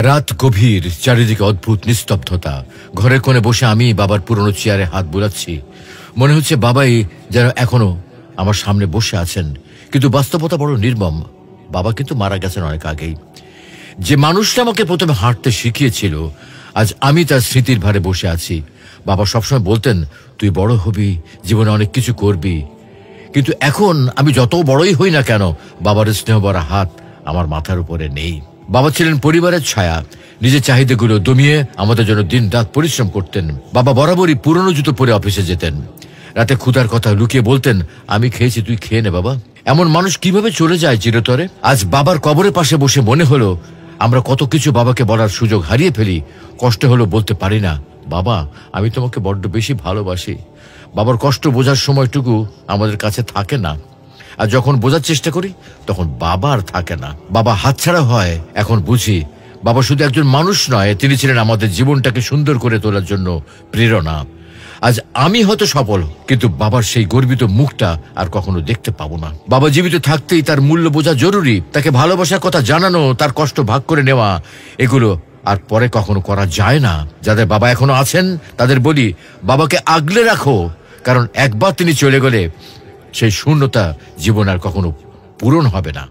রাত গভীর, চারিদিকে অদ্ভুত নিস্তব্ধতা। ঘরের কোণে বসে আমি বাবার পুরনো চেয়ারে হাত বুলাচ্ছি। মনে হচ্ছে বাবাই যেন এখনো আমার সামনে বসে আছেন, কিন্তু বাস্তবতা বড় নির্মম। বাবা কিন্তু মারা গেছেন অনেক আগেই। যে মানুষটা আমাকে প্রথমে হাঁটতে শিখিয়েছিল, আজ আমি তার স্মৃতির ভারে বসে আছি। বাবা সবসময় বলতেন, তুই বড় হবি, জীবনে অনেক কিছু করবি। কিন্তু এখন আমি যত বড়ই হই না কেন, বাবার স্নেহ ভরা হাত আমার মাথার উপরে নেই। বাবা ছিলেন পরিবারের ছায়া। নিজের চাহিদাগুলো দমিয়ে আমাদের জন্য দিন রাত পরিশ্রম করতেন। বাবা বরাবরই পুরনো জুতো পরে অফিসে যেতেন। রাতে ক্ষুধার কথা লুকিয়ে বলতেন, আমি খেয়েছি, তুই খেয়ে নে বাবা। এমন মানুষ কিভাবে চলে যায় চিরতরে? আজ বাবার কবরের পাশে বসে মনে হলো, আমরা কত কিছু বাবাকে বলার সুযোগ হারিয়ে ফেলি। কষ্ট হলো বলতে পারি না, বাবা আমি তোমাকে বড্ড বেশি ভালোবাসি। বাবার কষ্ট বোঝার সময়টুকু আমাদের কাছে থাকে না। আর যখন বোঝার চেষ্টা করি, তখন বাবা আর থাকে না। বাবা হাতছাড়া হয়। এখন বুঝি, বাবা শুধু একজন মানুষ নয়, তিনি ছিলেন আমাদের জীবনটাকে সুন্দর করে তোলার জন্য প্রেরণা। আজ আমি হয়তো সফল, কিন্তু বাবার সেই গর্বিত মুখটা আর কখনো দেখতে পাবো না। বাবা জীবিত থাকতেই তার মূল্য বোঝা জরুরি। তাকে ভালোবাসার কথা জানানো, তার কষ্ট ভাগ করে নেওয়া, এগুলো আর পরে কখনো করা যায় না। যাদের বাবা এখনো আছেন তাদের বলি, বাবাকে আগলে রাখো, কারণ একবার তিনি চলে গেলে সেই শূন্যতা জীবন আর কখনো পূরণ হবে না।